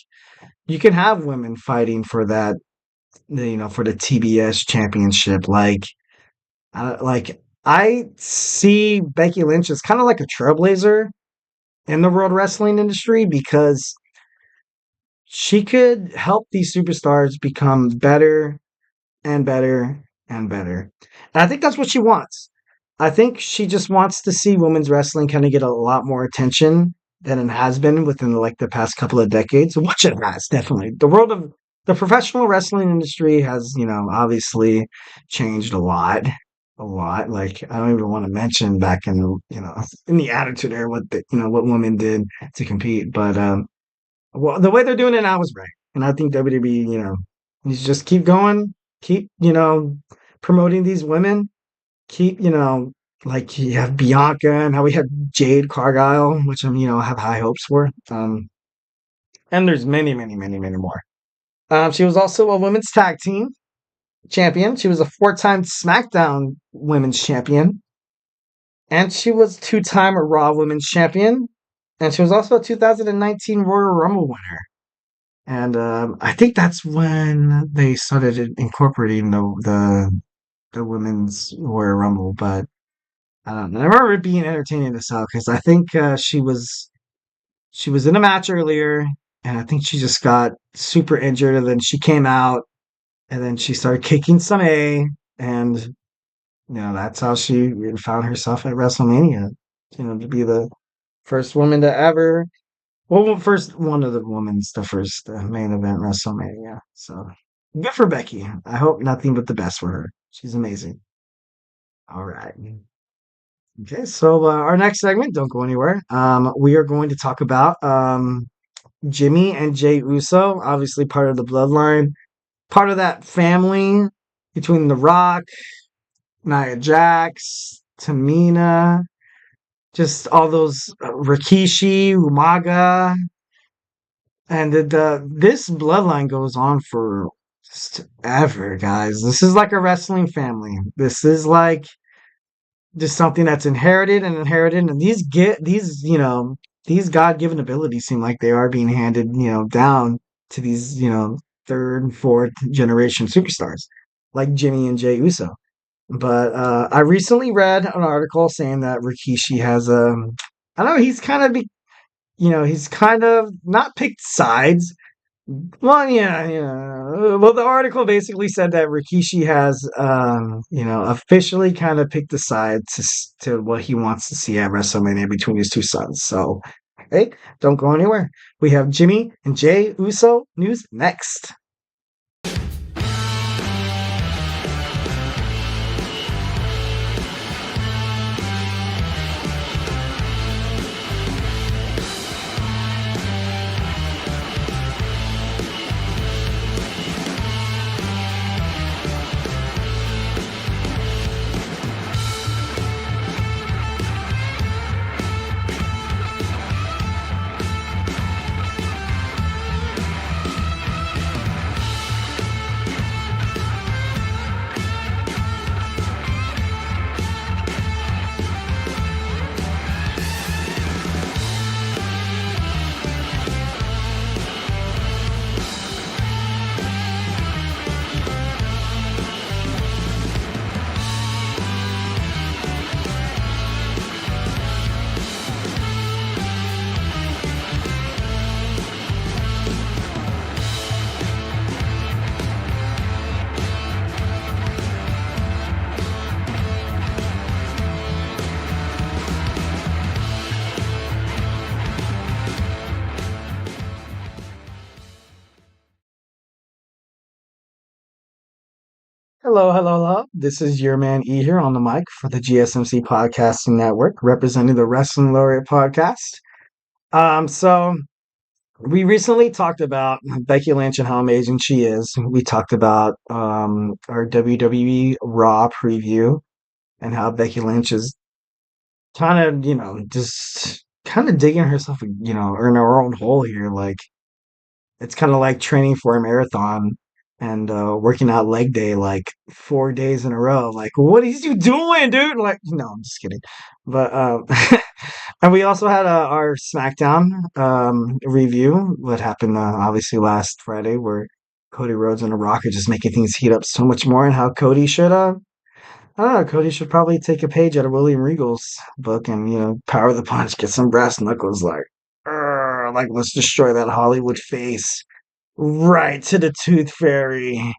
you can have women fighting for that, for the TBS Championship. Like I see Becky Lynch as kind of like a trailblazer in the world wrestling industry because she could help these superstars become better and better and better. And I think that's what she wants. I think she just wants to see women's wrestling kind of get a lot more attention than it has been within like the past couple of decades, which it has definitely. The professional wrestling industry has, obviously changed a lot. a lot. Like I don't even want to mention back in in the Attitude Era what what women did to compete. But well, the way they're doing it now is right, and I think WWE needs to just keep going, keep promoting these women, keep like you have Bianca and how we have Jade Cargill, which I'm have high hopes for. And there's many, many, many, many more. She was also a women's tag team champion. She was a 4-time SmackDown women's champion. And she was 2-time Raw women's champion. And she was also a 2019 Royal Rumble winner. And I think that's when they started incorporating the women's Royal Rumble. But I don't know. I remember it being entertaining to sell because I think she was in a match earlier, and I think she just got super injured, and then she came out, and then she started kicking some and that's how she found herself at WrestleMania. To be the first woman to ever, well, first one of the women's, the first main event WrestleMania. So good for Becky. I hope nothing but the best for her. She's amazing. All right. Okay, so our next segment, don't go anywhere. We are going to talk about Jimmy and Jay Uso, obviously part of the bloodline, part of that family between The Rock, Nia Jax, Tamina, just all those Rikishi, Umaga, and this bloodline goes on for just ever, guys. This is like a wrestling family. This is like just something that's inherited and inherited, and these God-given abilities seem like they are being handed down to these third and fourth generation superstars like Jimmy and Jay Uso. But I recently read an article saying that Rikishi has I don't know, he's kind of not picked sides. Well, yeah, yeah. Well, the article basically said that Rikishi has, officially kind of picked a side to what he wants to see at WrestleMania between his two sons. So, hey, don't go anywhere. We have Jimmy and Jay Uso news next. Hello, hello, hello. This is your man E here on the mic for the GSMC Podcasting Network, representing the Wrestling Laureate podcast. So we recently talked about Becky Lynch and how amazing she is. We talked about our WWE Raw preview and how Becky Lynch is kind of, just kind of digging herself, in her own hole here. Like it's kind of like training for a marathon and working out leg day like 4 days in a row. Like, what is you doing, dude? Like, no, I'm just kidding. But and we also had our SmackDown review. What happened obviously last Friday, where Cody Rhodes and The Rock are just making things heat up so much more, and how Cody should I don't know. Cody should probably take a page out of William Regal's book and power the punch, get some brass knuckles, like. Like, let's destroy that Hollywood face right to the Tooth Fairy.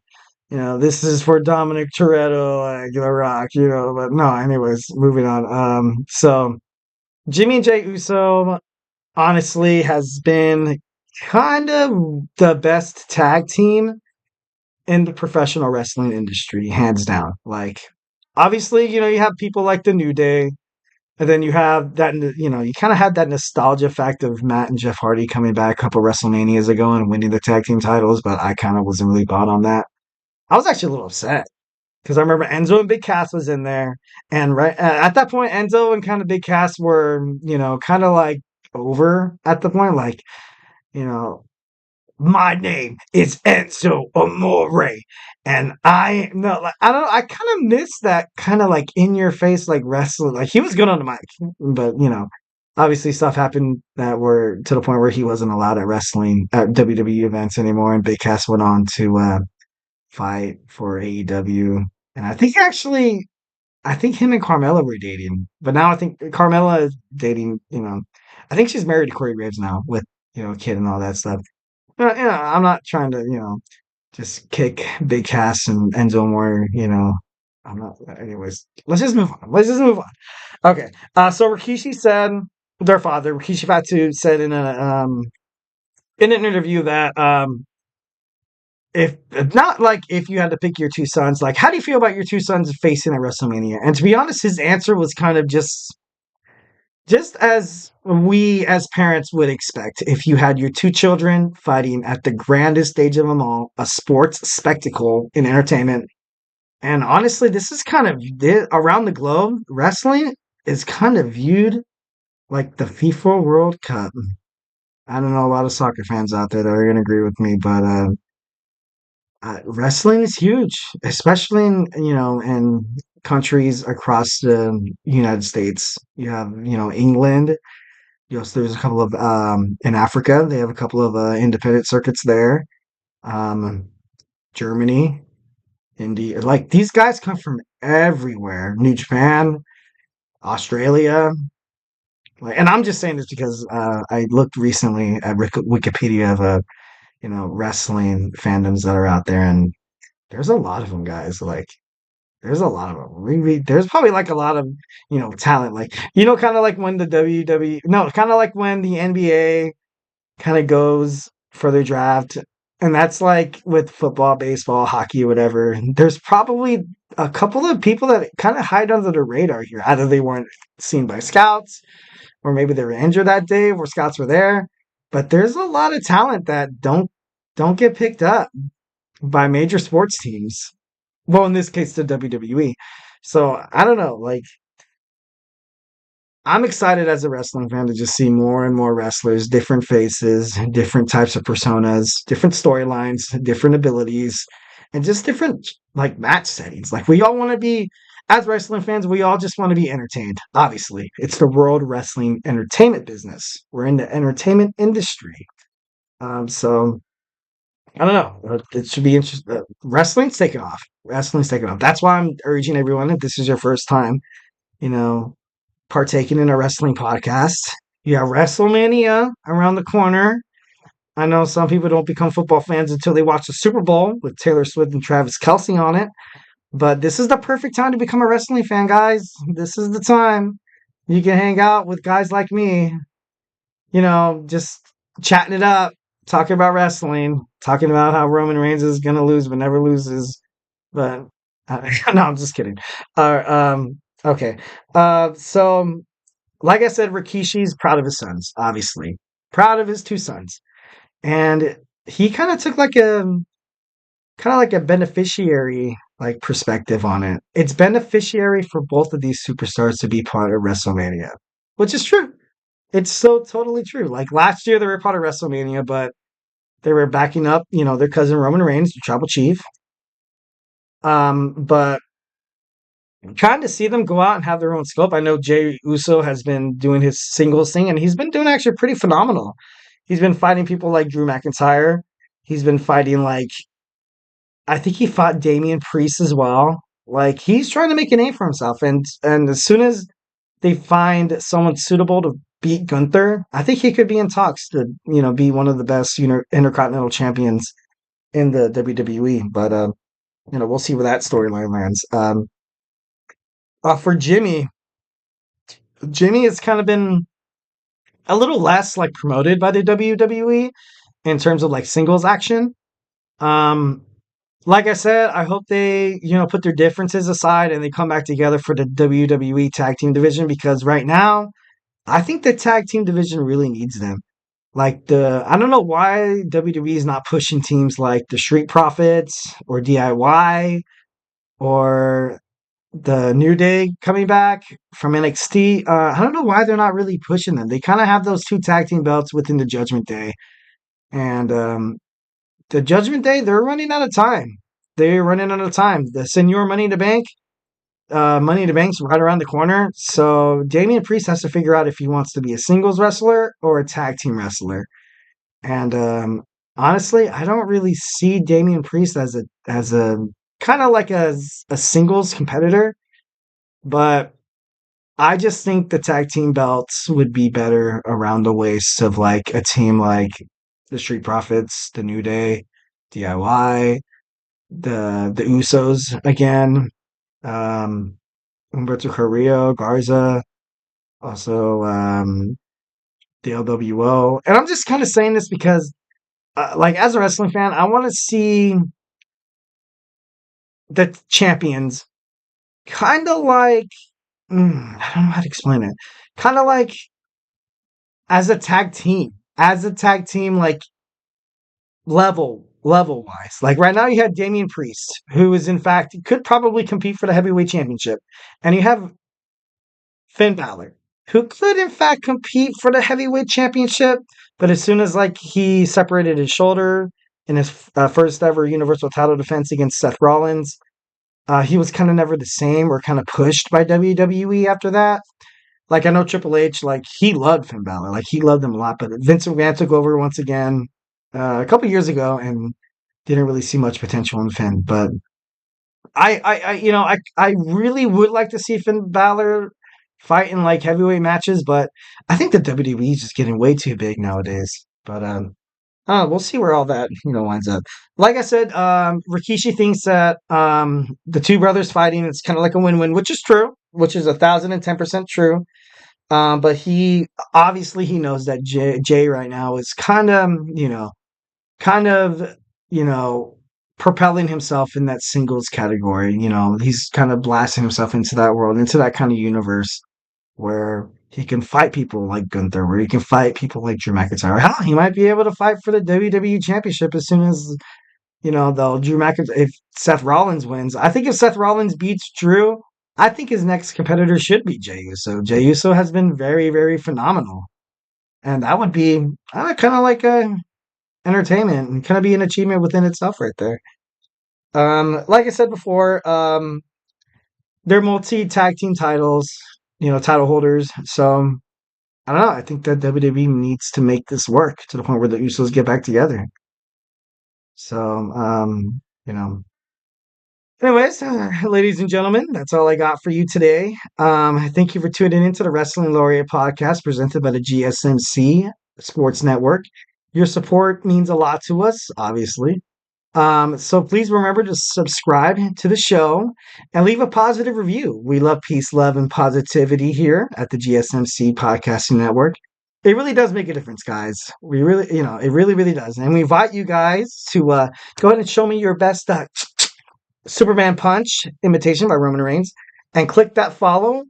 This is for Dominic Toretto, like The Rock, but no, anyways, moving on. So Jimmy and Jay Uso honestly has been kind of the best tag team in the professional wrestling industry, hands down. Like, obviously, you have people like the New Day, and then you have that, you kind of had that nostalgia fact of Matt and Jeff Hardy coming back a couple WrestleManias ago and winning the tag team titles, but I kind of wasn't really bought on that. I was actually a little upset because I remember Enzo and Big Cass was in there, and right at that point, Enzo and kind of Big Cass were, kind of like over at the point, like, you know, my name is Enzo Amore, and I no, like, I don't know, I kind of miss that kind of like in your face like wrestling. Like he was good on the mic, but obviously stuff happened that were to the point where he wasn't allowed at WWE events anymore, and Big Cass went on to fight for AEW, and I think him and Carmella were dating, but now I think Carmella is dating. I think she's married to Corey Graves now with a kid and all that stuff. I'm not trying to, just kick Big Cass and Enzo more, I'm not. Anyways, let's just move on. Let's just move on. Okay. So Rikishi said, their father, Rikishi Fatu, said in an interview that if not like if you had to pick your two sons, like how do you feel about your two sons facing at WrestleMania? And to be honest, his answer was kind of just as we as parents would expect if you had your two children fighting at the grandest stage of them all, a sports spectacle in entertainment. And honestly, this is kind of around the globe, wrestling is kind of viewed like the FIFA World Cup. I don't know a lot of soccer fans out there that are going to agree with me, but wrestling is huge, especially in countries across the United States. You have England. Yes, there's a couple of in Africa. They have a couple of independent circuits there. Um, Germany, India. Like these guys come from everywhere. New Japan, Australia. Like, and I'm just saying this because I looked recently at Wikipedia of wrestling fandoms that are out there, and there's a lot of them, guys. Like there's a lot of them. There's probably like a lot of talent. Like kind of like when the WWE, no, kind of like when the NBA kind of goes for their draft, and that's like with football, baseball, hockey, whatever. There's probably a couple of people that kind of hide under the radar here. Either they weren't seen by scouts, or maybe they were injured that day where scouts were there. But there's a lot of talent that don't get picked up by major sports teams. Well, in this case, the WWE. So I don't know. Like, I'm excited as a wrestling fan to just see more and more wrestlers, different faces, different types of personas, different storylines, different abilities, and just different like match settings. Like we all want to be, as wrestling fans, we all just want to be entertained. Obviously, it's the World Wrestling Entertainment business. We're in the entertainment industry. So I don't know. It should be interesting. Wrestling's taking off. Wrestling's taking off. That's why I'm urging everyone, if this is your first time, you know, partaking in a wrestling podcast. You have WrestleMania around the corner. I know some people don't become football fans until they watch the Super Bowl with Taylor Swift and Travis Kelce on it. But this is the perfect time to become a wrestling fan, guys. This is the time you can hang out with guys like me, just chatting it up, talking about wrestling, talking about how Roman Reigns is going to lose but never loses. But no, I'm just kidding. Okay. So like I said, Rikishi's proud of his sons, obviously. Proud of his two sons. And he kind of took like a beneficiary like perspective on it. It's beneficiary for both of these superstars to be part of WrestleMania, which is true. It's so totally true. Like last year they were part of WrestleMania, but they were backing up, their cousin Roman Reigns, the tribal chief. But I'm trying to see them go out and have their own scope. I know Jey Uso has been doing his singles thing, and he's been doing actually pretty phenomenal. He's been fighting people like Drew McIntyre. He's been fighting I think he fought Damian Priest as well. Like he's trying to make a name for himself, and as soon as they find someone suitable to beat Gunther, I think he could be in talks to be one of the best intercontinental champions in the WWE. But we'll see where that storyline lands. For Jimmy has kind of been a little less like promoted by the WWE in terms of like singles action. like I said, I hope they, put their differences aside and they come back together for the WWE tag team division, because right now, I think the tag team division really needs them. I don't know why WWE is not pushing teams like the Street Profits or DIY or the New Day coming back from NXT. I don't know why they're not really pushing them. They kind of have those two tag team belts within the Judgment Day. And the Judgment Day, they're running out of time. They're running out of time. The Senior Money in the Bank's right around the corner. So Damian Priest has to figure out if he wants to be a singles wrestler or a tag team wrestler. And honestly, I don't really see Damian Priest as a kind of like a singles competitor, but I just think the tag team belts would be better around the waist of like a team like the Street Profits, the New Day, DIY, the Usos again, um, Humberto Carrillo, Garza, also the LWO. And I'm just kind of saying this because, like, as a wrestling fan, I want to see the champions kind of like, I don't know how to explain it, kind of like as a tag team, like level wise. Like right now, you have Damian Priest, who is in fact could probably compete for the heavyweight championship, and you have Finn Balor, who could in fact compete for the heavyweight championship, but as soon as like he separated his shoulder in his first ever Universal title defense against Seth Rollins, he was kind of never the same, or kind of pushed by WWE after that. Like I know Triple H, like he loved Finn Balor, like he loved him a lot, but Vince McMahon took over once again a couple years ago and didn't really see much potential in Finn. But I really would like to see Finn Balor fight in like heavyweight matches, but I think the WWE is just getting way too big nowadays. But we'll see where all that winds up. Like I said, Rikishi thinks that the two brothers fighting is kind of like a win-win, which is true, which is 1,010% true. But he knows that Jay right now is kind of, you know, propelling himself in that singles category. He's kind of blasting himself into that world, into that kind of universe where he can fight people like Gunther, where he can fight people like Drew McIntyre. Hell, he might be able to fight for the WWE Championship as soon as, though Drew McIntyre, if Seth Rollins wins. I think if Seth Rollins beats Drew, I think his next competitor should be Jey Uso. Jey Uso has been very, very phenomenal. And that would be kind of like a entertainment and kind of be an achievement within itself right there. Like I said before, they're multi tag team titles, title holders. So I don't know. I think that WWE needs to make this work to the point where the Usos get back together. So, anyways, ladies and gentlemen, that's all I got for you today. Thank you for tuning into the Wrestling Laureate podcast presented by the GSMC Sports Network. Your support means a lot to us, obviously. So please remember to subscribe to the show and leave a positive review. We love peace, love, and positivity here at the GSMC Podcasting Network. It really does make a difference, guys. We really, it really, really does. And we invite you guys to go ahead and show me your best Superman Punch imitation by Roman Reigns, and click that follow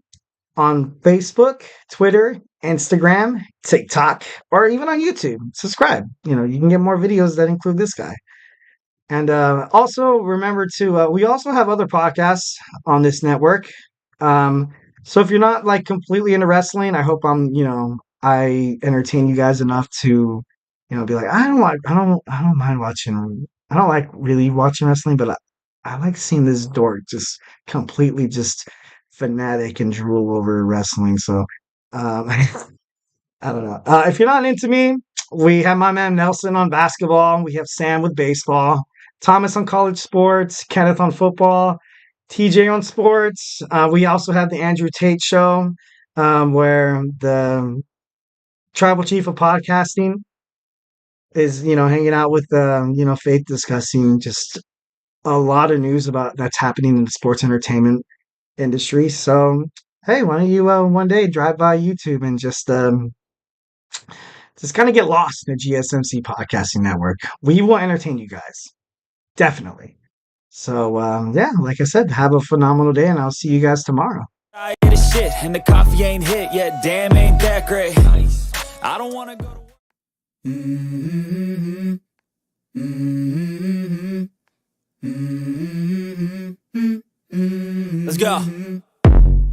on Facebook, Twitter, Instagram, TikTok, or even on YouTube. Subscribe. You can get more videos that include this guy. And also remember to, we also have other podcasts on this network. So if you're not like completely into wrestling, I hope I entertain you guys enough to, be like, I don't mind watching. I don't like really watching wrestling, but I like seeing this dork just completely just fanatic and drool over wrestling. So, I don't know. If you're not into me, we have my man Nelson on basketball. We have Sam with baseball, Thomas on college sports, Kenneth on football, TJ on sports. We also have the Andrew Tate show, where the tribal chief of podcasting is, hanging out with, Faith, discussing just a lot of news about that's happening in the sports entertainment industry. So, hey, why don't you one day drive by YouTube and just kind of get lost in the GSMC Podcasting Network? We will entertain you guys. Definitely. So, yeah, like I said, have a phenomenal day, and I'll see you guys tomorrow. I hit a shit and the coffee ain't hit yet. Damn, ain't that great. I don't wanna go to work. Let's go.